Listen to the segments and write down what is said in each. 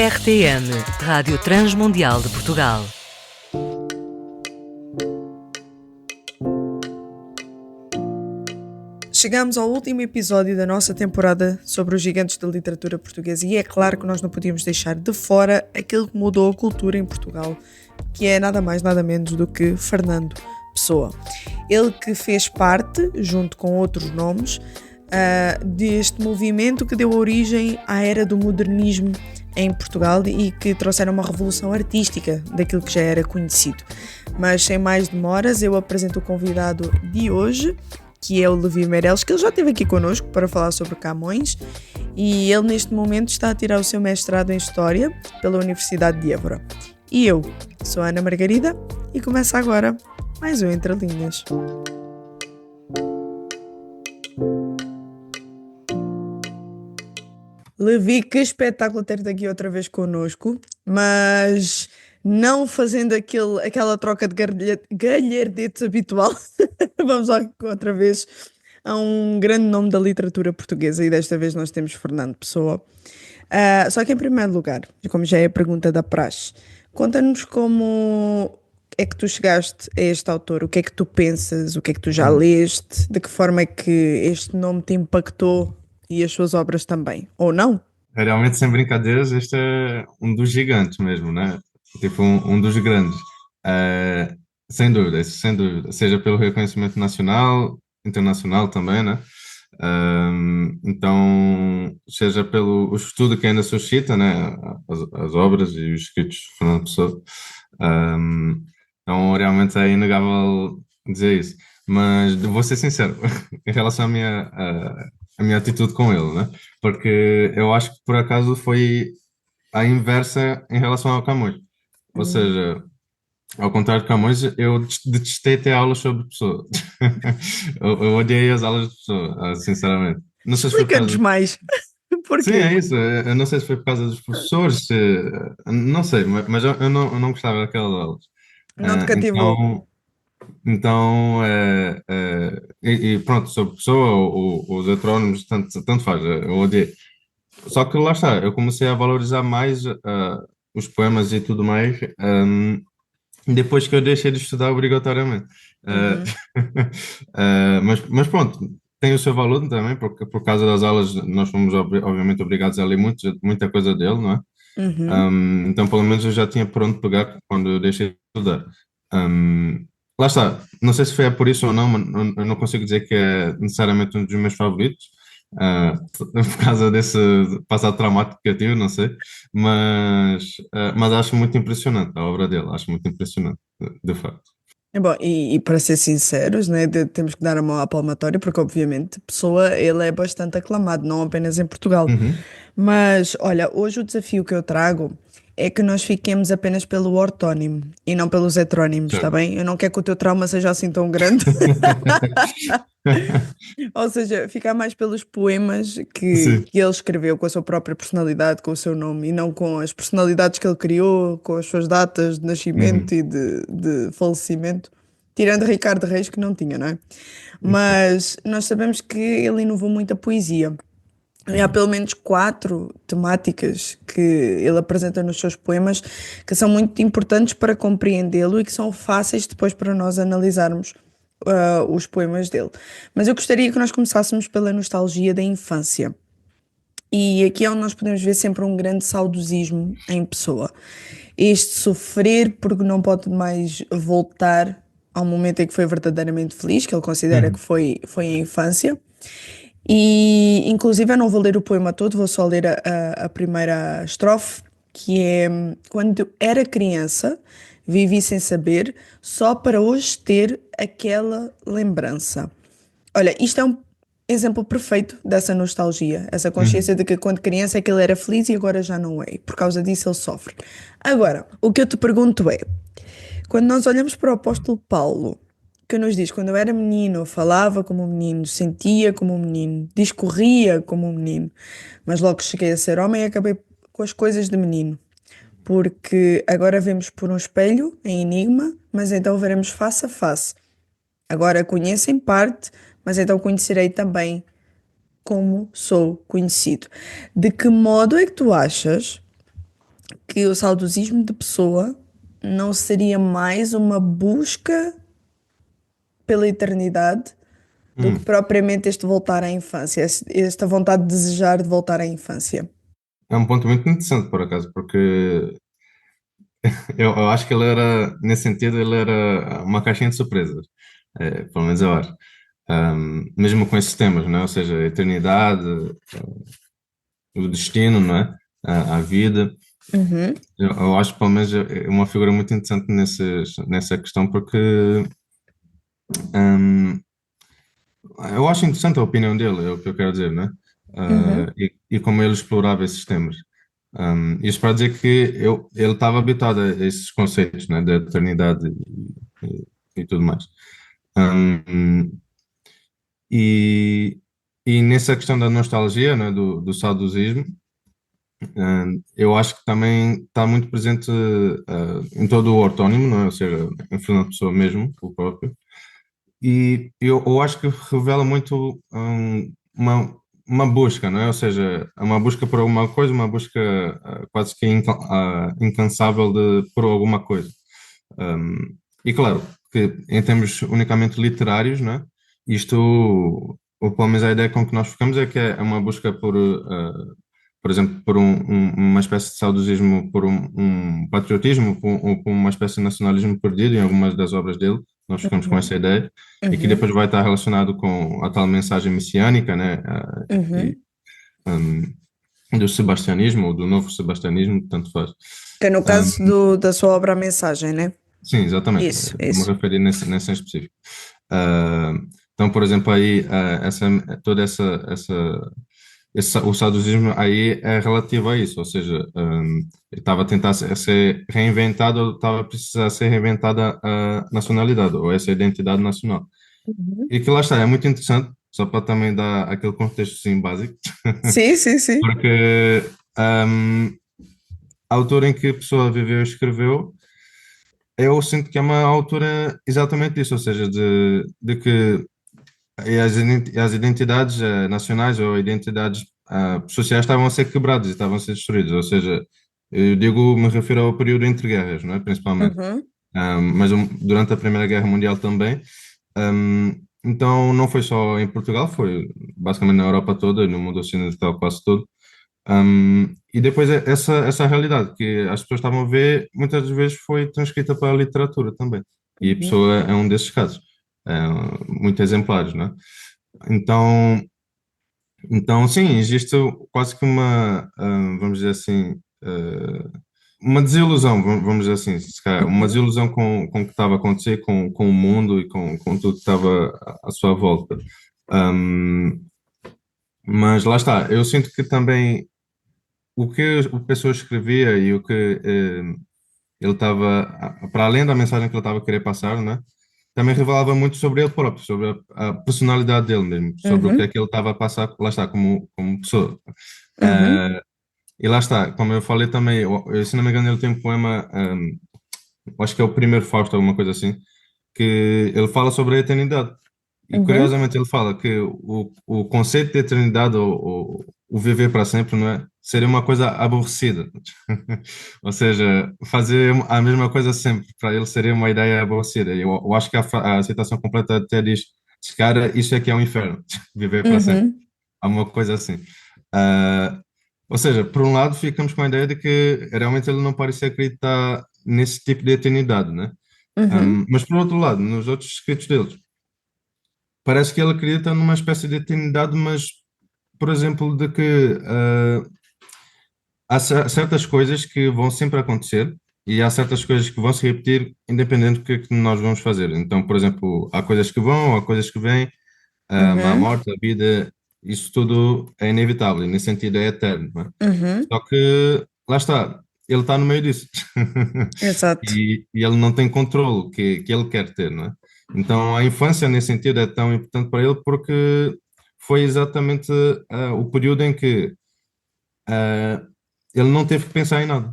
RTM, Rádio Transmundial de Portugal. Chegamos ao último episódio da nossa temporada sobre os gigantes da literatura portuguesa e é claro que nós não podíamos deixar de fora aquilo que mudou a cultura em Portugal, que é nada mais nada menos do que Fernando Pessoa. Ele que fez parte, junto com outros nomes, deste movimento que deu origem à era do modernismo em Portugal e que trouxeram uma revolução artística daquilo que já era conhecido. Mas sem mais demoras, eu apresento o convidado de hoje, que é o Levi Meireles, que ele já esteve aqui connosco para falar sobre Camões, e ele neste momento está a tirar o seu mestrado em História pela Universidade de Évora. E eu sou a Ana Margarida e começa agora mais um Entre Linhas. Levi, que espetáculo ter-te aqui outra vez connosco, mas não fazendo aquela troca de galhardetes habitual. Vamos lá outra vez a um grande nome da literatura portuguesa e desta vez nós temos Fernando Pessoa. Só que em primeiro lugar, como já é a pergunta da praxe, conta-nos como é que tu chegaste a este autor, o que é que tu pensas, o que é que tu já leste, de que forma é que este nome te impactou e as suas obras também, ou não? Realmente, sem brincadeiras, este é um dos gigantes mesmo, né? Tipo, um dos grandes. Eh, Sem dúvida, isso sem dúvida. Seja pelo reconhecimento nacional, internacional também, né? Então, seja pelo o estudo que ainda suscita, né? As obras e os escritos de Fernando Pessoa. Então, realmente é inegável dizer isso. Mas vou ser sincero, em relação à minha atitude com ele, né? Porque eu acho que por acaso foi a inversa em relação ao Camões. Ou Hum. seja, ao contrário de Camões, eu detestei ter aulas sobre Pessoa. Eu odiei as aulas de Pessoa, sinceramente. Não sei se foi por Explica-nos causa. mais. Sim, Porquê? é isso. Eu não sei se foi por causa dos professores, não sei, mas eu não gostava daquelas aulas. Não te Ah, cativou? então, e pronto, sobre Pessoa, os heterónimos, tanto faz, eu odiei. Só que lá está, eu comecei a valorizar mais os poemas e tudo mais, depois que eu deixei de estudar obrigatoriamente. Uh, Uhum, mas pronto, tem o seu valor também, porque por causa das aulas nós fomos obviamente obrigados a ler muita coisa dele, não é? uhum. Então pelo menos eu já tinha por onde pegar quando eu deixei de estudar. Um, Lá está, não sei se foi por isso ou não, mas eu não consigo dizer que é necessariamente um dos meus favoritos, por causa desse passado traumático que eu tive, não sei, mas acho muito impressionante a obra dele, acho muito impressionante, de facto. É bom, e para ser sinceros, né, temos que dar a mão à palmatória, porque obviamente Pessoa, ele é bastante aclamado, não apenas em Portugal. Uhum. Mas, olha, hoje o desafio que eu trago é que nós fiquemos apenas pelo ortónimo e não pelos heterónimos, está Certo. bem? Eu não quero que o teu trauma seja assim tão grande. Ou seja, ficar mais pelos poemas Sim. que ele escreveu com a sua própria personalidade, com o seu nome, e não com as personalidades que ele criou, com as suas datas de nascimento Uhum. e de falecimento. Tirando Ricardo Reis, que não tinha, não é? Mas nós sabemos que ele inovou muito a poesia. E há Uhum. pelo menos quatro temáticas que ele apresenta nos seus poemas que são muito importantes para compreendê-lo e que são fáceis depois para nós analisarmos os poemas dele. Mas eu gostaria que nós começássemos pela nostalgia da infância. E aqui é onde nós podemos ver sempre um grande saudosismo em pessoa. Este sofrer porque não pode mais voltar ao momento em que foi verdadeiramente feliz, que ele considera que Uhum. foi a infância. E, inclusive, eu não vou ler o poema todo, vou só ler a primeira estrofe, que é: quando era criança, vivi sem saber, só para hoje ter aquela lembrança. Olha, isto é um exemplo perfeito dessa nostalgia, essa consciência Uhum. de que quando criança é que ele era feliz e agora já não é. E por causa disso ele sofre. Agora, o que eu te pergunto é: quando nós olhamos para o apóstolo Paulo, que nos diz, quando eu era menino, eu falava como um menino, sentia como um menino, discorria como um menino, mas logo cheguei a ser homem e acabei com as coisas de menino. Porque agora vemos por um espelho, em enigma, mas então veremos face a face. Agora conheço em parte, mas então conhecerei também como sou conhecido. De que modo é que tu achas que o saudosismo de pessoa não seria mais uma busca pela eternidade do que Hum, propriamente este voltar à infância, esta vontade de desejar de voltar à infância. é um ponto muito interessante, por acaso, porque eu acho que ele era, nesse sentido, ele era uma caixinha de surpresas, pelo menos eu acho. Mesmo com esses temas, não é? Ou seja, a eternidade, o destino, não é? A vida. Uhum, Eu acho, pelo menos, é uma figura muito interessante nessa questão, porque hum, eu acho interessante a opinião dele, é o que eu quero dizer, né? uhum, E como ele explorava esses temas. Isso para dizer que ele estava habituado a esses conceitos, né? Da eternidade e tudo mais. Um, e, e nessa questão da nostalgia, né? Do saudosismo, eu acho que também está muito presente em todo o ortónimo, não é? Ou seja, em Fernando Pessoa mesmo, o próprio. E eu acho que revela muito uma busca, não é? Ou seja, é uma busca por alguma coisa, uma busca quase que incansável por alguma coisa. E claro, que em termos unicamente literários, não é? Isto, ou pelo menos a ideia com que nós ficamos é que é uma busca por exemplo, por uma espécie de saudosismo, por um patriotismo, por uma espécie de nacionalismo perdido em algumas das obras dele. Nós ficamos com uhum, essa ideia e que uhum, depois vai estar relacionado com a tal mensagem messiânica, né? E, uhum. do sebastianismo ou do novo sebastianismo, tanto faz. Que é no Um, caso da sua obra A Mensagem, né? sim, exatamente. Isso, Vou me isso. referir nesse em específico. Ah, então, por exemplo, aí toda o saudosismo aí é relativo a isso, ou seja, ele estava a tentar ser reinventado, ou estava a precisar ser reinventada a nacionalidade ou essa identidade nacional. Uhum. E que lá está, é muito interessante, só para também dar aquele contexto sim, básico, Sim, sim, sim. porque a altura em que a pessoa viveu e escreveu, eu sinto que é uma altura exatamente disso, ou seja, de que as identidades nacionais ou identidades sociais estavam a ser quebradas e estavam a ser destruídas. Ou seja, eu digo, me refiro ao período entre guerras, não é? Principalmente. Uhum, Mas durante a Primeira Guerra Mundial também. Então, não foi só em Portugal, foi basicamente na Europa toda e no mundo ocidental quase todo. E depois essa realidade que as pessoas estavam a ver, muitas vezes foi transcrita para a literatura também. E a uhum, pessoa é um desses casos, é, muito exemplares, não é? Então, então, sim, existe quase que vamos dizer assim, uma desilusão, vamos dizer assim, se calhar, uma uhum. desilusão com o que estava a acontecer com o mundo e com tudo que estava à sua volta. Um, mas lá está, eu sinto que também o que a pessoa escrevia e o que ele estava, para além da mensagem que ele estava a querer passar, né? Também revelava muito sobre ele próprio, sobre a personalidade dele mesmo, sobre o que é Uhum, que ele estava a passar, lá está, como pessoa. uhum, Ah, e lá está, como eu falei também, se não me engano, ele tem um poema, acho que é o primeiro Fausto, alguma coisa assim, que ele fala sobre a eternidade. E uhum. curiosamente ele fala que o conceito de eternidade, ou o viver para sempre, não é? Seria uma coisa aborrecida. Ou seja, fazer a mesma coisa sempre, para ele seria uma ideia aborrecida. Eu acho que a citação completa até diz: cara, isso é que é um inferno, viver para sempre. Uhum, Há uma coisa assim. Ah, ou seja, por um lado, ficamos com a ideia de que realmente ele não parecia acreditar nesse tipo de eternidade, né? uhum. Mas por outro lado, nos outros escritos deles, parece que ele acredita numa espécie de eternidade, mas, por exemplo, de que há certas coisas que vão sempre acontecer e há certas coisas que vão se repetir, independente do que é que nós vamos fazer. Então, por exemplo, há coisas que vão, há coisas que vêm, a Uhum, morte, a vida, isso tudo é inevitável e, nesse sentido, é eterno, não é? uhum. Só que, lá está, ele está no meio disso. Exato, E ele não tem controle que ele quer ter, não é? Então, a infância, nesse sentido, é tão importante para ele porque foi exatamente o período em que ah, ele não teve que pensar em nada.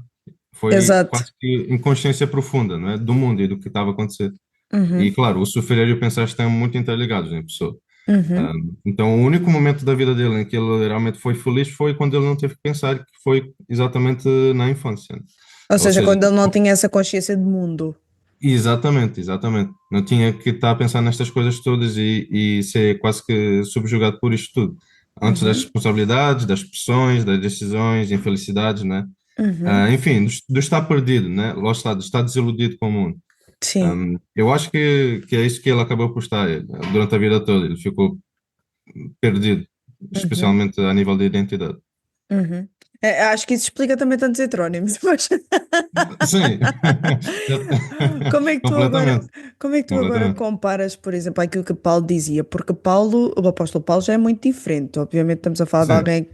Foi exato. quase que inconsciência profunda, não é? Do mundo e do que estava a acontecer. E, Uhum, claro, o sofrer e o pensar estão muito interligados em pessoa. Uhum. Então, o único momento da vida dele em que ele realmente foi feliz foi quando ele não teve que pensar, que foi exatamente na infância. Ou Ou seja, seja, quando ele não tinha essa consciência de mundo. exatamente, exatamente. Não tinha que estar a pensar nestas coisas todas e ser quase que subjugado por isto tudo. Antes das Uhum. responsabilidades, das pressões, das decisões, infelicidades, né? Uhum. Enfim, do estar perdido, né? Lá está, do estar desiludido com o mundo. Sim. Eu acho que é isso que ele acabou por estar durante a vida toda. Ele ficou perdido, Uhum. especialmente a nível de identidade. Uhum. Acho que isso explica também tantos heterónimos, mas Sim, como é que tu agora, completamente, como é que tu agora completamente. comparas, por exemplo, aquilo que Paulo dizia? Porque Paulo, o apóstolo Paulo já é muito diferente. Obviamente estamos a falar de Sim. alguém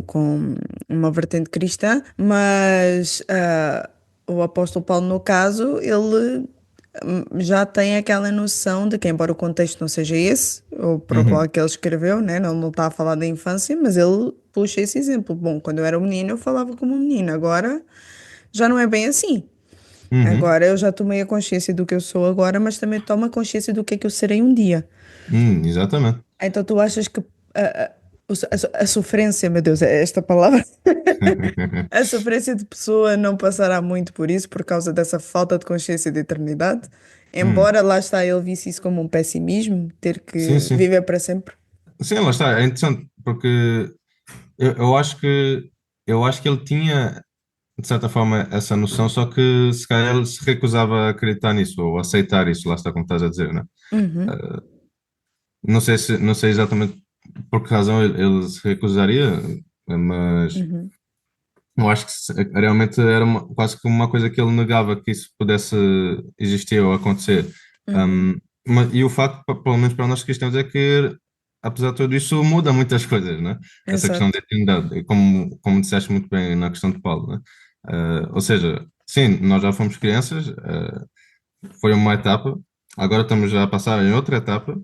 com uma vertente cristã, mas o apóstolo Paulo, no caso, ele já tem aquela noção de que, embora o contexto não seja esse, ou para o qual Uhum, que ele escreveu, né? Não está a falar da infância, mas ele puxa esse exemplo. Bom, quando eu era um menino, eu falava como um menino, agora já não é bem assim. uhum, Agora eu já tomei a consciência do que eu sou agora, mas também tomo a consciência do que é que eu serei um dia. exatamente. Então tu achas que a sofrência, meu Deus, é esta palavra? A sofrência de pessoa não passará muito por isso, por causa dessa falta de consciência de eternidade. Hum, Embora lá está, ele visse isso como um pessimismo, ter sim, que sim. viver para sempre. Sim, lá está, é interessante, porque eu acho que ele tinha, de certa forma, essa noção, só que se calhar ele se recusava a acreditar nisso, ou aceitar isso, lá está como estás a dizer, né? Uhum, Não sei exatamente por que razão ele se recusaria, mas uhum, eu acho que realmente era quase que uma coisa que ele negava que isso pudesse existir ou acontecer. uhum. Um, e o facto, pelo menos para nós cristãos, é que, apesar de tudo isso, muda muitas coisas, né? Essa questão da Exato. eternidade, e como disseste muito bem na questão de Paulo, né? Ou seja, sim, nós já fomos crianças, foi uma etapa, agora estamos já a passar em outra etapa,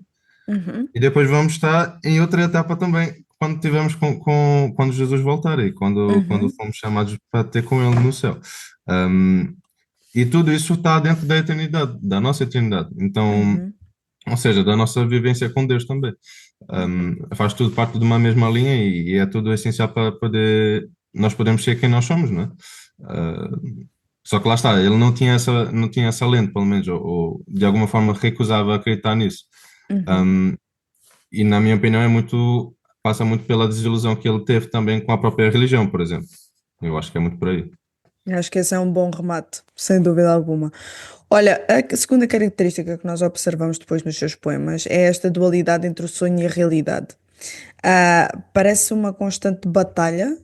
Uhum, e depois vamos estar em outra etapa também, quando tivermos quando Jesus voltar e quando uhum, fomos chamados para ter com Ele no céu. Um, e tudo isso está dentro da eternidade, da nossa eternidade. Então, uhum, ou seja, da nossa vivência com Deus também. Faz tudo parte de uma mesma linha e é tudo essencial para poder nós podemos ser quem nós somos, não é? Só que lá está, ele não tinha essa lente, pelo menos, ou de alguma forma recusava acreditar nisso. uhum. Um, e na minha opinião passa muito pela desilusão que ele teve também com a própria religião, por exemplo. Eu acho que é muito por aí. Acho que esse é um bom remate, sem dúvida alguma. Olha, a segunda característica que nós observamos depois nos seus poemas é esta dualidade entre o sonho e a realidade. Parece uma constante batalha,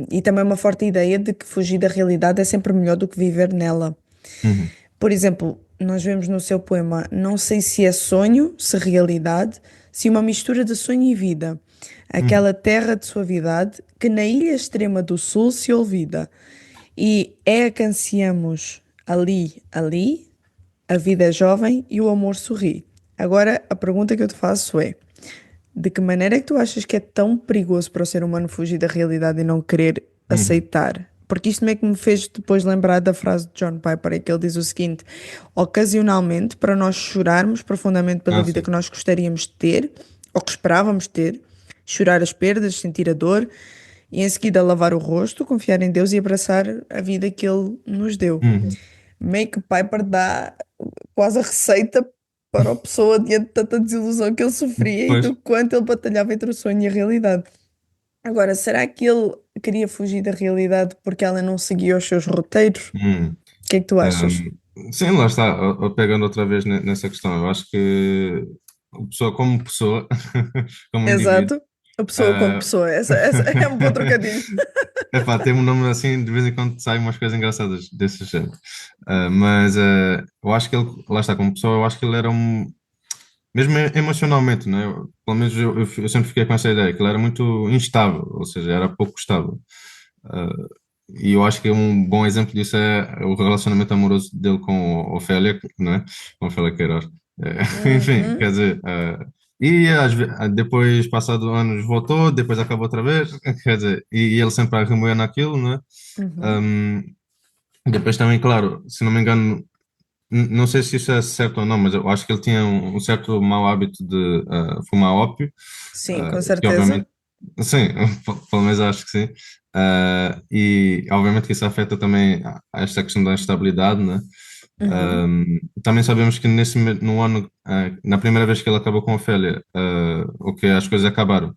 e também uma forte ideia de que fugir da realidade é sempre melhor do que viver nela. Uhum, Por exemplo, nós vemos no seu poema, não sei se é sonho, se realidade, se uma mistura de sonho e vida. uhum, Aquela terra de suavidade que na ilha extrema do sul se olvida. E é a que ansiamos ali, ali, a vida é jovem e o amor sorri. Agora, a pergunta que eu te faço é: de que maneira é que tu achas que é tão perigoso para o ser humano fugir da realidade e não querer uhum. aceitar? Porque isto meio que me fez depois lembrar da frase de John Piper, em que ele diz o seguinte: ocasionalmente, para nós chorarmos profundamente pela Ah, vida sim. que nós gostaríamos de ter, ou que esperávamos ter, chorar as perdas, sentir a dor, e em seguida lavar o rosto, confiar em Deus e abraçar a vida que Ele nos deu. Uhum. Meio que Piper dá quase a receita para a pessoa diante de tanta desilusão que ele sofria e Pois. do quanto ele batalhava entre o sonho e a realidade. Agora, será que ele queria fugir da realidade porque ela não seguia os seus roteiros? Uhum. O que é que tu achas? Sim, lá está, pegando outra vez nessa questão, eu acho que a pessoa, como indivíduo, Exato. A pessoa como ah, pessoa. Essa é um bom trocadilho. epá, tem um nome assim, de vez em quando saem umas coisas engraçadas desse género. Mas eu acho que ele, lá está, como pessoa, eu acho que ele era mesmo emocionalmente, né? Pelo menos eu sempre fiquei com essa ideia, que ele era muito instável, ou seja, era pouco estável. Ah, e eu acho que um bom exemplo disso é o relacionamento amoroso dele com Ofélia, né? Com Ofélia Queiroz. Enfim, quer Uhum, dizer, depois, passado anos, voltou, depois acabou outra vez, quer dizer, e ele sempre a remoer naquilo, né? uhum, Um, depois também, claro, se não me engano, não sei se isso é certo ou não, mas eu acho que ele tinha um certo mau hábito de fumar ópio, Sim, com que certeza. obviamente, sim, pelo menos acho que sim. E obviamente que isso afeta também a esta questão da estabilidade, né? Uhum. Também sabemos que no ano, na primeira vez que ele acabou com a Ofélia, as coisas acabaram.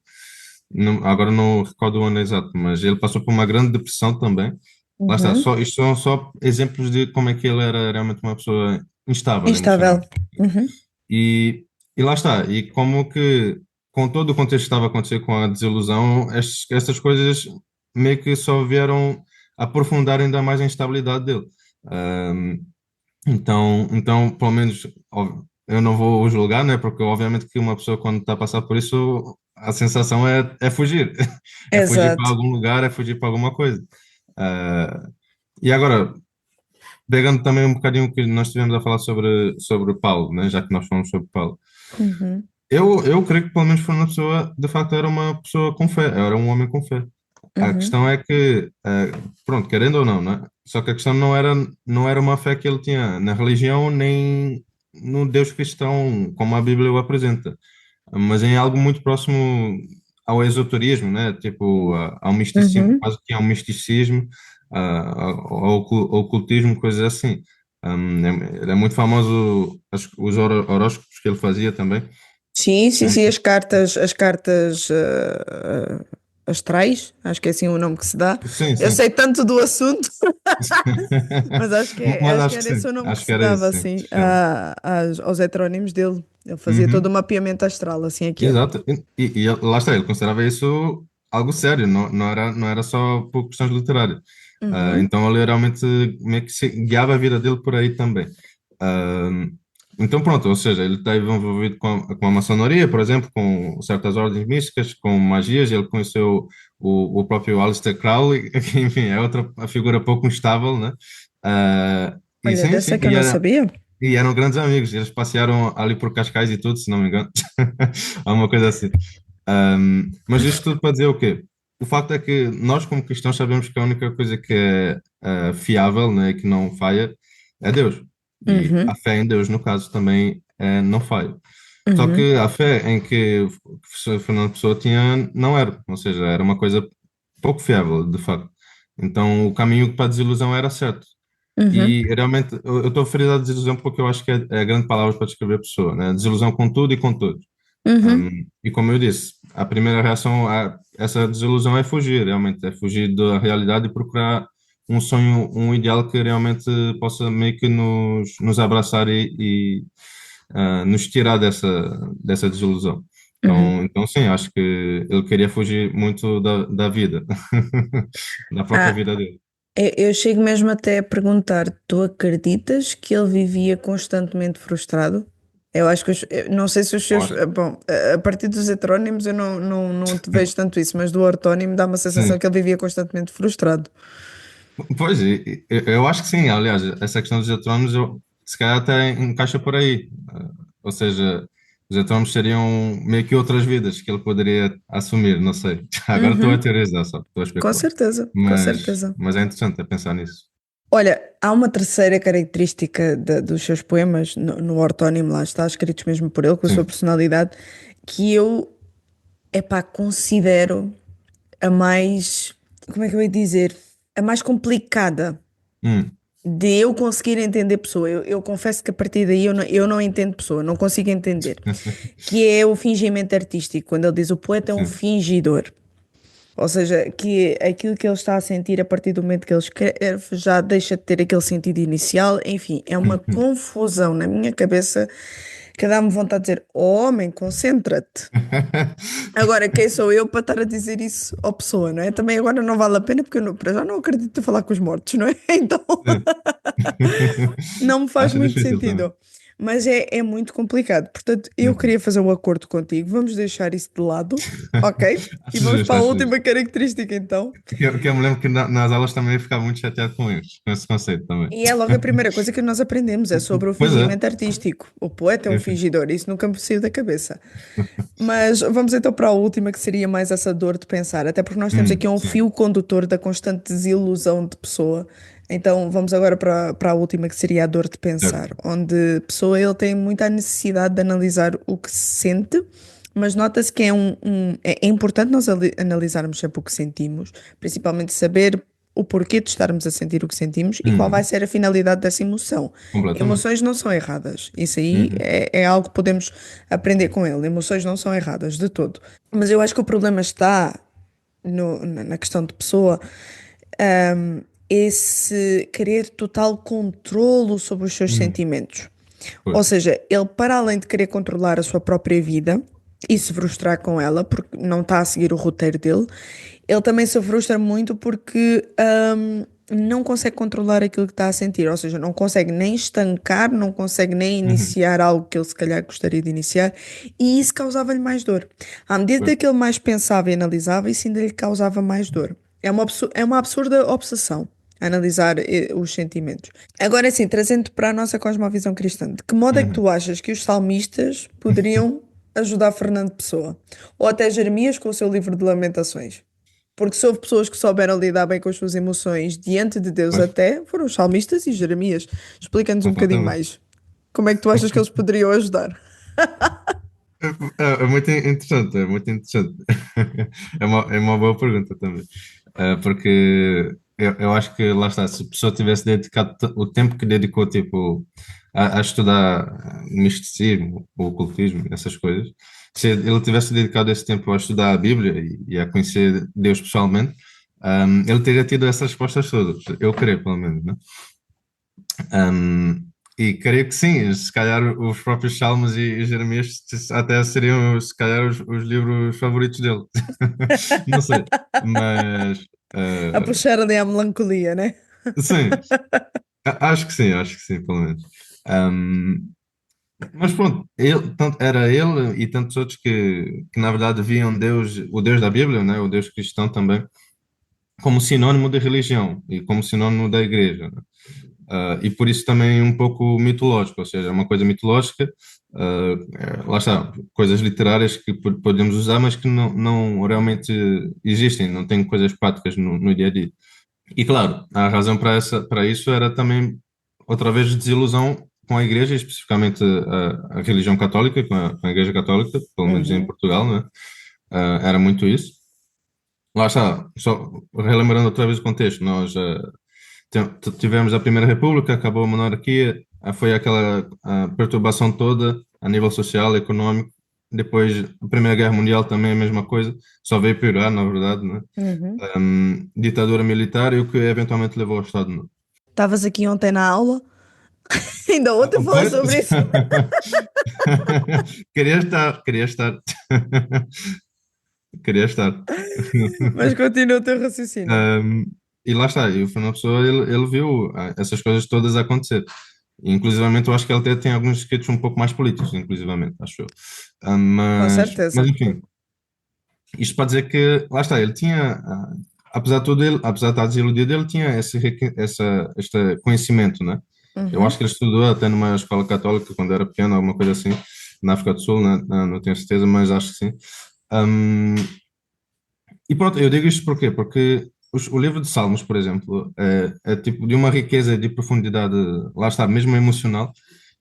Agora não recordo o ano exato, mas ele passou por uma grande depressão também. Lá está, Uhum. isto são só exemplos de como é que ele era realmente uma pessoa instável Instável. emocionalmente. Uhum. E, e lá está, e como que, com todo o contexto que estava a acontecer com a desilusão, estas coisas meio que só vieram aprofundar ainda mais a instabilidade dele. Ahm, então, pelo menos, eu não vou o julgar, né? Porque obviamente que uma pessoa quando está a passar por isso, a sensação é fugir. É fugir para Exato. algum lugar, é fugir para alguma coisa. Ah, e agora, pegando também um bocadinho o que nós estivemos a falar sobre Paulo, né? Já que nós falamos sobre Paulo. Uhum. Eu creio que pelo menos foi uma pessoa, de facto, era uma pessoa com fé, era um homem com fé. A Uhum. questão é que, pronto, querendo ou não, né? Só que a questão não era uma fé que ele tinha na religião nem no Deus cristão, como a Bíblia o apresenta, mas em algo muito próximo ao esoterismo, né? Tipo, ao misticismo, Uhum. quase que ao misticismo, ao ocultismo, coisas assim. É muito famoso os horóscopos que ele fazia também. Sim, sim, São- sim, as cartas astrais, acho que é assim o nome que se dá. Sim, Eu sim. sei tanto do assunto, mas Mas acho que acho que era esse sim, o nome que acho que se era dava isso, sim. assim Acho que era. aos heterónimos dele. Ele fazia todo um Uhum. mapeamento astral, assim aqui é. Exato. Lá está, ele considerava isso algo sério, não era só por questões literárias. Uhum, Então ele realmente meio que guiava a vida dele por aí também. Ah, então pronto, ou seja, ele esteve envolvido com a maçonaria, por exemplo, com certas ordens místicas, com magias, ele conheceu o próprio Aleister Crowley, que enfim, é outra figura pouco instável, né? E olha, sim, dessa sim, que eu não sabia. e eram grandes amigos, eles passearam ali por Cascais e tudo, se não me engano. Alguma coisa assim. Mas isto tudo para dizer o quê? O facto é que nós, como cristãos, sabemos que a única coisa que é fiável, né, que não falha, é Deus. E a Uhum, fé em Deus, no caso, também não falha. Só uhum, que a fé em que o professor Fernando Pessoa tinha não era, ou seja, era uma coisa pouco fiável, de facto. Então o caminho para a desilusão era certo. uhum, E realmente, eu estou a referir à desilusão porque eu acho que é a grande palavra para descrever a pessoa, né? Desilusão com tudo e com todos. uhum, E como eu disse, a primeira reação a essa desilusão é fugir, realmente, é fugir da realidade e procurar um sonho, um ideal que realmente possa meio que nos abraçar e nos tirar dessa desilusão. uhum. Então, sim, acho que ele queria fugir muito da vida, da própria Ah, vida dele. eu chego mesmo até a perguntar: tu acreditas que ele vivia constantemente frustrado? Eu acho que eu não sei se os seus. Acho- Bom, a partir dos heterónimos eu não te vejo tanto isso, mas do ortónimo dá uma sensação Sim. que ele vivia constantemente frustrado. Pois, eu acho que sim, aliás, essa questão dos heterónimos se calhar até encaixa por aí. Ou seja, os heterónimos seriam meio que outras vidas que ele poderia assumir, não sei. Agora estou a Uhum, teorizar só, estou a com especular. certeza, com Mas, certeza. mas é interessante a pensar nisso. Olha, há uma terceira característica dos seus poemas, no ortónimo, lá está, escritos mesmo por ele, com a sua Sim. personalidade, que eu, epá, considero a mais, como é que eu ia dizer? A mais complicada Hum. de eu conseguir entender pessoa. Eu confesso que a partir daí eu não entendo pessoa, não consigo entender. Que é o fingimento artístico, quando ele diz o poeta é um Sim. fingidor. Ou seja, que aquilo que ele está a sentir a partir do momento que ele escreve já deixa de ter aquele sentido inicial. Enfim, é uma confusão na minha cabeça que dá-me vontade de dizer: "Oh, homem, concentra-te." Agora, quem sou eu para estar a dizer isso à pessoa, não é? Também agora não vale a pena porque eu para já não acredito em falar com os mortos, não é? Então Sim. não me faz Acho muito difícil também. sentido. Mas é muito complicado. Portanto, eu queria fazer um acordo contigo. Vamos deixar isso de lado, ok? E Acho vamos justo, para a acho justo. última característica, então. Que eu me lembro que nas aulas também eu ficava muito chateado com isso, com esse conceito também. E é logo a primeira coisa que nós aprendemos, é sobre o Pois é, fingimento artístico. O poeta é um enfim. fingidor, isso nunca me saiu da cabeça. Mas vamos então para a última, que seria mais essa dor de pensar, até porque nós temos aqui um Sim. fio condutor da constante desilusão de pessoa Então vamos agora para a última, que seria a dor de pensar, certo. onde a pessoa ele tem muita necessidade de analisar o que se sente, mas nota-se que é importante nós analisarmos sempre o que sentimos, principalmente saber o porquê de estarmos a sentir o que sentimos e qual vai Uhum. ser a finalidade dessa emoção. Completamente. Emoções não são erradas, isso aí Uhum. é algo que podemos aprender com ele. Emoções não são erradas de todo, mas eu acho que o problema está na questão de pessoa, esse querer total controlo sobre os seus Uhum. sentimentos. Pois. Ou seja, ele, para além de querer controlar a sua própria vida e se frustrar com ela, porque não está a seguir o roteiro dele, ele também se frustra muito porque não consegue controlar aquilo que está a sentir. Ou seja, não consegue nem estancar, não consegue nem Uhum. iniciar algo que ele se calhar gostaria de iniciar, e isso causava-lhe mais dor. À medida Pois. que ele mais pensava e analisava, isso ainda lhe causava mais dor. É uma absurda obsessão analisar os sentimentos. Agora sim, trazendo para a nossa cosmovisão cristã, de que modo é que Uhum. tu achas que os salmistas poderiam ajudar Fernando Pessoa? Ou até Jeremias com o seu livro de Lamentações? Porque se houve pessoas que souberam lidar bem com as suas emoções diante de Deus Pois. até, foram os salmistas e Jeremias. Explica-nos um bocadinho Completamente. mais. Como é que tu achas que eles poderiam ajudar? É muito interessante, é muito interessante. É uma boa pergunta também. Porque eu acho que, lá está, se a pessoa tivesse dedicado o tempo que dedicou, tipo, a estudar misticismo, o ocultismo, essas coisas, se ele tivesse dedicado esse tempo a estudar a Bíblia e a conhecer Deus pessoalmente, ele teria tido essas respostas todas. Eu creio, pelo menos, né? E creio que sim, se calhar os próprios Salmos e Jeremias até seriam, se calhar, os livros favoritos dele. Não sei, mas A ah, puxar ali a melancolia, né? sim, acho que sim, pelo menos. Ahm, mas pronto, era ele e tantos outros que na verdade viam Deus, o Deus da Bíblia, né, o Deus cristão também, como sinónimo de religião e como sinónimo da igreja, né? E por isso também um pouco mitológico, ou seja, é uma coisa mitológica, lá está, coisas literárias que podemos usar, mas que não realmente existem, não têm coisas práticas no dia a dia. E claro, a razão para isso era também, outra vez, desilusão com a Igreja, especificamente a religião católica, com a Igreja Católica, pelo menos em Uhum. Portugal, né? Era muito isso. Lá está, só relembrando outra vez o contexto, nós tivemos a Primeira República, acabou a monarquia, foi aquela perturbação toda a nível social, económico. Depois, a Primeira Guerra Mundial também a mesma coisa, só veio piorar, na verdade, né? Uhum. Ditadura militar e o que eventualmente levou ao Estado Novo. Estavas aqui ontem na aula, ainda ontem falou Pois, sobre isso, queria estar, queria estar. mas continua o teu raciocínio. Um, e lá está, e o Fernando Pessoa, ele viu essas coisas todas acontecer. Inclusivamente, eu acho que ele até tem alguns escritos um pouco mais políticos, inclusivamente, acho eu. Com Mas certeza. enfim, isto para dizer que, lá está, ele tinha, apesar de tudo, apesar de estar desiludido, ele tinha este conhecimento, né? Eu acho Uhum. que ele estudou até numa escola católica quando era pequeno, alguma coisa assim, na África do Sul, né? Não tenho certeza, mas acho que sim. Um, e pronto, eu digo isto porquê? Porque o livro de Salmos, por exemplo, é tipo de uma riqueza de profundidade, lá está, mesmo emocional,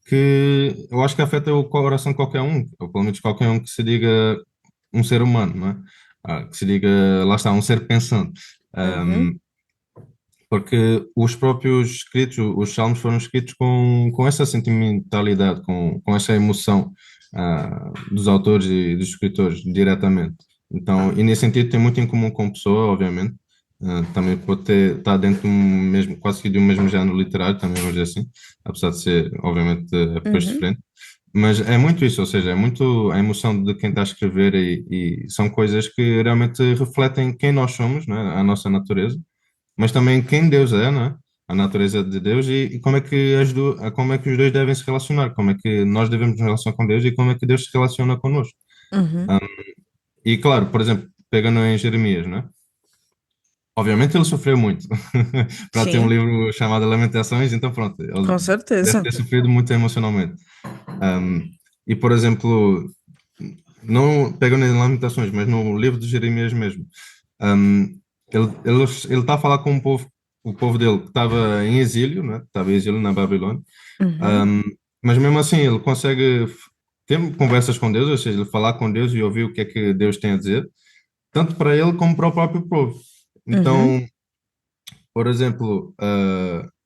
que eu acho que afeta o coração de qualquer um, ou pelo menos qualquer um que se diga um ser humano, não é? Que se diga, lá está, um ser pensante. Uhum. Porque os próprios escritos, os salmos foram escritos com essa sentimentalidade, com essa emoção, dos autores e dos escritores, diretamente. Então, e nesse sentido tem muito em comum com a pessoa, obviamente. Também pode estar dentro do mesmo, quase que de um mesmo género literário, também vamos dizer assim, apesar de ser, obviamente, épocas Uhum. diferentes. Mas é muito isso, ou seja, é muito a emoção de quem está a escrever e são coisas que realmente refletem quem nós somos, né? A nossa natureza, mas também quem Deus é, né? A natureza de Deus e como é que como é que os dois devem se relacionar, como é que nós devemos nos relacionar com Deus e como é que Deus se relaciona connosco. Uhum. Ah, e claro, por exemplo, pegando em Jeremias, né? Obviamente ele sofreu muito para ter um Sim, livro chamado Lamentações, então pronto, ele com deve certeza. ter sofrido muito emocionalmente. Um, e por exemplo, não pegando em Lamentações, mas no livro de Jeremias mesmo, um, ele está a falar com um povo o povo dele que estava em exílio, né? Estava em exílio na Babilônia. Uhum. Um, mas mesmo assim, ele consegue ter conversas com Deus, ou seja, ele falar com Deus e ouvir o que é que Deus tem a dizer, tanto para ele como para o próprio povo. Uhum. Então, por exemplo,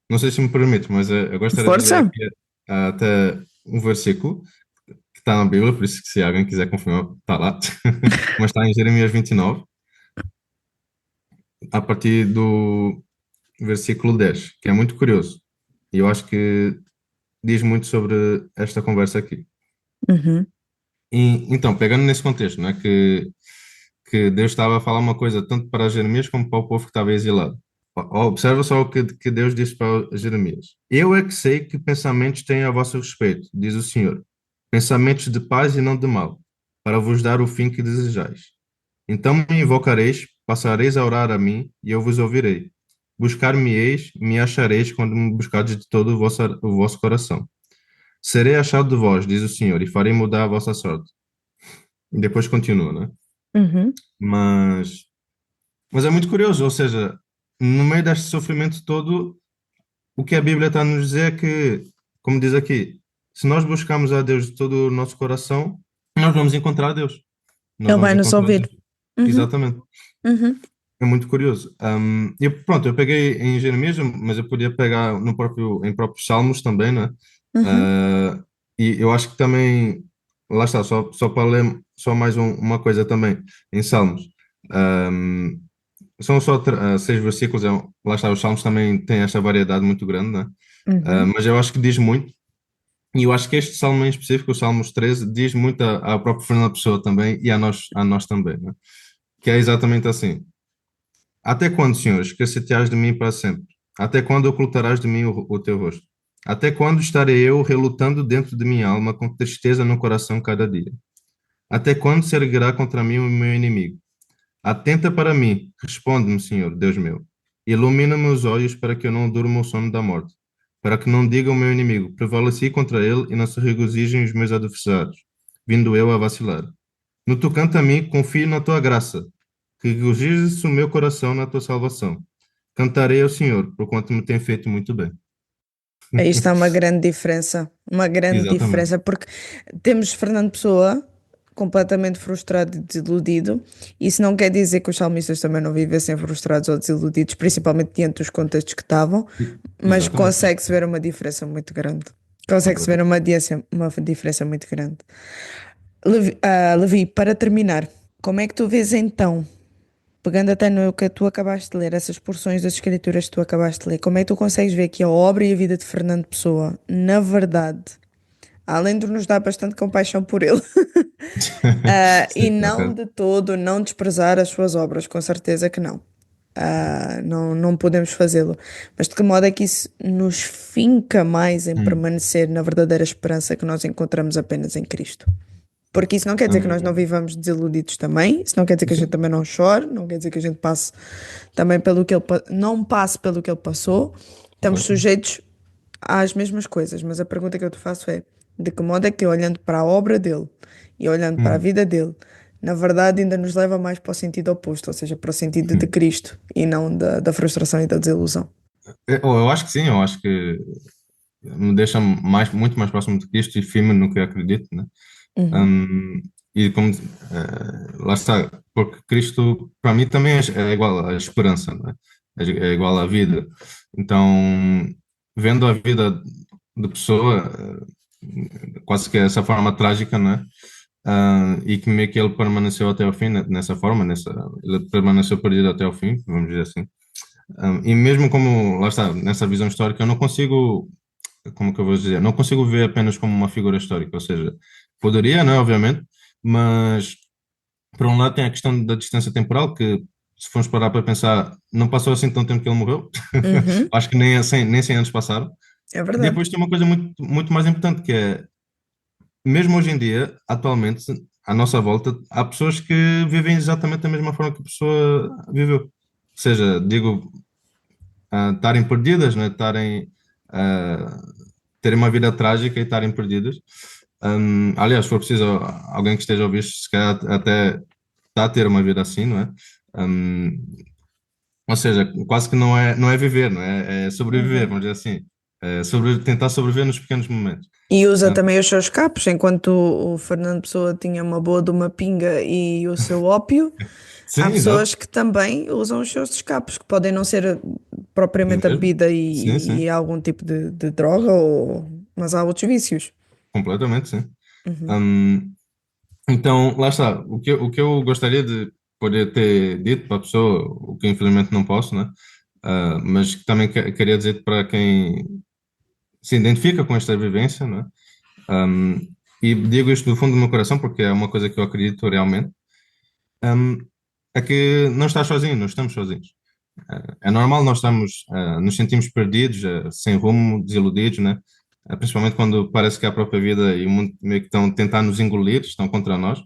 não sei se me permite, mas eu gostaria de ler Força? aqui até um versículo que está na Bíblia, por isso que se alguém quiser confirmar, está lá, mas está em Jeremias 29, a partir do versículo 10, que é muito curioso. E eu acho que diz muito sobre esta conversa aqui. Uhum. Então, pegando nesse contexto, não é, que Deus estava a falar uma coisa tanto para Jeremias como para o povo que estava exilado. Observa só o que Deus disse para Jeremias. Eu é que sei que pensamentos tenho a vosso respeito, diz o Senhor. Pensamentos de paz e não de mal, para vos dar o fim que desejais. Então me invocareis, passareis a orar a mim, e eu vos ouvirei. Buscar-me-eis, me achareis quando me buscardes de todo o vosso coração. Serei achado de vós, diz o Senhor, e farei mudar a vossa sorte. E depois continua, né? Uhum. Mas, mas é muito curioso, ou seja, no meio deste sofrimento todo, o que a Bíblia está a nos dizer é que, como diz aqui, se nós buscarmos a Deus de todo o nosso coração, nós vamos encontrar Deus. Nós Ele vamos vai nos encontrar ouvir. Deus. Uhum. Exatamente. Uhum. É muito curioso. Pronto, eu peguei em Jeremias, mas eu podia pegar em próprios Salmos também, né? Uhum. Ah, e eu acho que também, lá está, só para ler só mais uma coisa também, em Salmos. Ahm, São só 6 versículos, lá está, os Salmos também têm esta variedade muito grande, né? Uhum. Mas eu acho que diz muito, e eu acho que este Salmo em específico, o Salmos 13, diz muito à própria Fernanda Pessoa também e a nós também, né? Que é exatamente assim. Até quando, Senhor, esqueceteás de mim para sempre? Até quando ocultarás de mim o teu rosto? Até quando estarei eu relutando dentro de minha alma com tristeza no coração cada dia? Até quando se erguerá contra mim o meu inimigo? Atenta para mim, responde-me, Senhor, Deus meu. Ilumina-me os olhos para que eu não durma o sono da morte, para que não diga o meu inimigo, prevaleci contra ele e não se regozijem os meus adversários, vindo eu a vacilar. No tocante a mim, confio na tua graça, que regozije-se o meu coração na tua salvação. Cantarei ao Senhor, porquanto me tem feito muito bem. Aí está uma grande Exatamente. diferença, porque temos Fernando Pessoa completamente frustrado e desiludido. Isso não quer dizer que os salmistas também não vivessem frustrados ou desiludidos, principalmente diante dos contextos que estavam, mas Exatamente. consegue-se ver uma diferença muito grande. Consegue-se ver Completamente. uma diferença muito grande. Levi, para terminar, como é que tu vês então, pegando até no que tu acabaste de ler, essas porções das escrituras que tu acabaste de ler, como é que tu consegues ver que a obra e a vida de Fernando Pessoa, na verdade, além de nos dar bastante compaixão por ele, e Sim, não ok. de todo, não desprezar as suas obras, com certeza que não. Não, não podemos fazê-lo. Mas de que modo é que isso nos finca mais em Hum. permanecer na verdadeira esperança que nós encontramos apenas em Cristo? Porque isso não quer dizer que nós não Hum. vivamos desiludidos também, isso não quer dizer que a gente Sim, também não chore, não quer dizer que a gente passe também pelo que não passe pelo que ele passou. Estamos correto. sujeitos às mesmas coisas, mas a pergunta que eu te faço é: de que modo é que olhando para a obra dele e olhando para a Hum. vida dele, na verdade ainda nos leva mais para o sentido oposto, ou seja, para o sentido de Hum. Cristo e não da frustração e da desilusão? Eu acho que sim, eu acho que me deixa muito mais próximo de Cristo e firme no que eu acredito, né? Uhum, Hum, e como, lá está, porque Cristo para mim também é igual à esperança, né? É igual à vida. Então, vendo a vida de pessoa, quase que essa forma trágica, né? E que meio que ele permaneceu até ao fim, nessa forma, ele permaneceu perdido até ao fim, vamos dizer assim. E mesmo como, lá está, nessa visão histórica, eu não consigo, como que eu vou dizer, não consigo ver apenas como uma figura histórica, ou seja, poderia, né, obviamente, mas por um lado tem a questão da distância temporal, que se formos parar para pensar, não passou assim tanto tempo que ele morreu, uhum, acho que nem 100 anos passaram. é E verdade. depois tem uma coisa muito, muito mais importante, que é, mesmo hoje em dia, atualmente, à nossa volta, há pessoas que vivem exatamente da mesma forma que a pessoa viveu. Ou seja, digo, estarem perdidas, né? Ah, terem uma vida trágica e estarem perdidas. Aliás, se for preciso, alguém que esteja a ouvir, se calhar até está a ter uma vida assim, não é? Um, Ou seja, quase que não é viver, não é? É sobreviver, Uhum. vamos dizer assim. É tentar sobreviver nos pequenos momentos. E usa Ah, também os seus capos, enquanto o Fernando Pessoa tinha uma boa de uma pinga e o seu ópio, há sim, exato. pessoas que também usam os seus escapos, que podem não ser propriamente a Mesmo. bebida Sim, e sim. algum tipo de droga, mas há outros vícios. Completamente, sim. Uhum. Hum, então, lá está. O que eu gostaria de poder ter dito para a pessoa, o que infelizmente não posso, né? Mas que também queria dizer para quem se identifica com esta vivência, né? Hum, e digo isto do fundo do meu coração porque é uma coisa que eu acredito realmente, hum, é que não estás sozinho, não estamos sozinhos. É normal nós nos sentimos perdidos, sem rumo, desiludidos, né? Principalmente quando parece que a própria vida e o mundo meio que estão a tentar nos engolir, estão contra nós.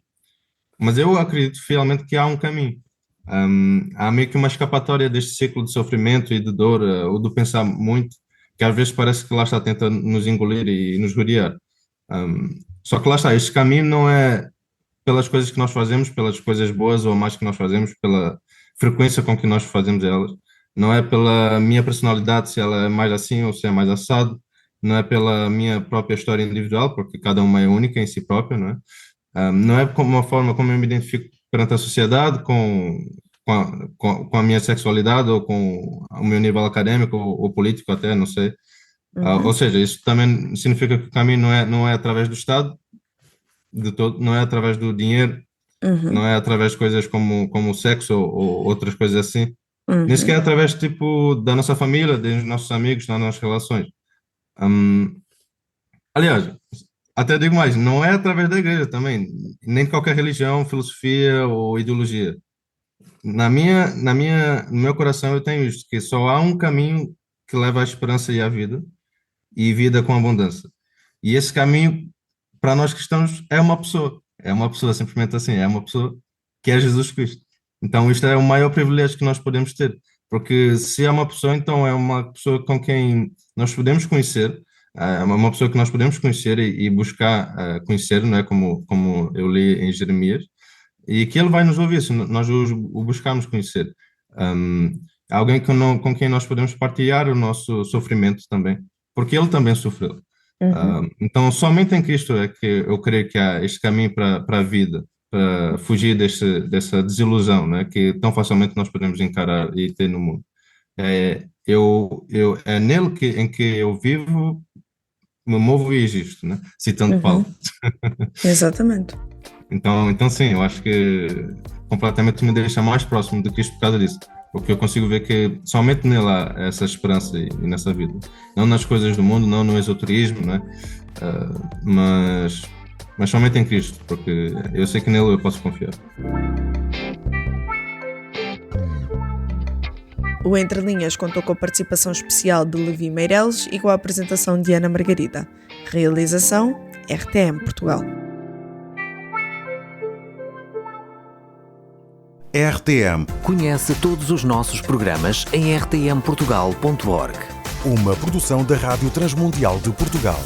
Mas eu acredito fielmente que há um caminho. Há meio que uma escapatória deste ciclo de sofrimento e de dor, ou do pensar muito, que às vezes parece que lá está tentando nos engolir e nos rodear. Só que lá está, este caminho não é pelas coisas que nós fazemos, pelas coisas boas ou más que nós fazemos, pela frequência com que nós fazemos elas. Não é pela minha personalidade, se ela é mais assim ou se é mais assado. Não é pela minha própria história individual, porque cada uma é única em si própria, não é? Não é como uma forma como eu me identifico perante a sociedade, com a minha sexualidade ou com o meu nível acadêmico ou político até, não sei. Ou Uhum. seja, isso também significa que o caminho não é através do Estado, de todo, não é através do dinheiro, não Uhum. é através de coisas como o sexo ou outras coisas assim. Nem sequer é Uhum. através, tipo, da nossa família, dos nossos amigos, das nossas relações. Hum, aliás, até digo mais, não é através da igreja também, nem de qualquer religião, filosofia ou ideologia. No meu coração eu tenho isto, que só há um caminho que leva à esperança e à vida, e vida com abundância. E esse caminho, para nós cristãos, é uma pessoa simplesmente assim, é uma pessoa que é Jesus Cristo. Então isto é o maior privilégio que nós podemos ter, porque se é uma pessoa, então é uma pessoa com quem nós podemos conhecer, é uma pessoa que nós podemos conhecer e buscar conhecer, não é? Como eu li em Jeremias, e que ele vai nos ouvir se nós o buscarmos conhecer. Um, Alguém com quem nós podemos partilhar o nosso sofrimento também, porque ele também sofreu. Uhum. Então, somente em Cristo é que eu creio que há este caminho para a vida, para fugir dessa desilusão, né, que tão facilmente nós podemos encarar e ter no mundo. É nele em que eu vivo, me movo e existo, né? Citando Uhum. Paulo. Exatamente. Então sim, eu acho que completamente me deixa mais próximo de Cristo por causa disso. Porque eu consigo ver que somente nele há essa esperança e nessa vida. Não nas coisas do mundo, não no esoterismo, né? Mas somente em Cristo, porque eu sei que nele eu posso confiar. O Entre Linhas contou com a participação especial de Levi Meireles e com a apresentação de Ana Margarida. Realização RTM Portugal. RTM, Conhece todos os nossos programas em rtmportugal.org. uma produção da Rádio Transmundial de Portugal.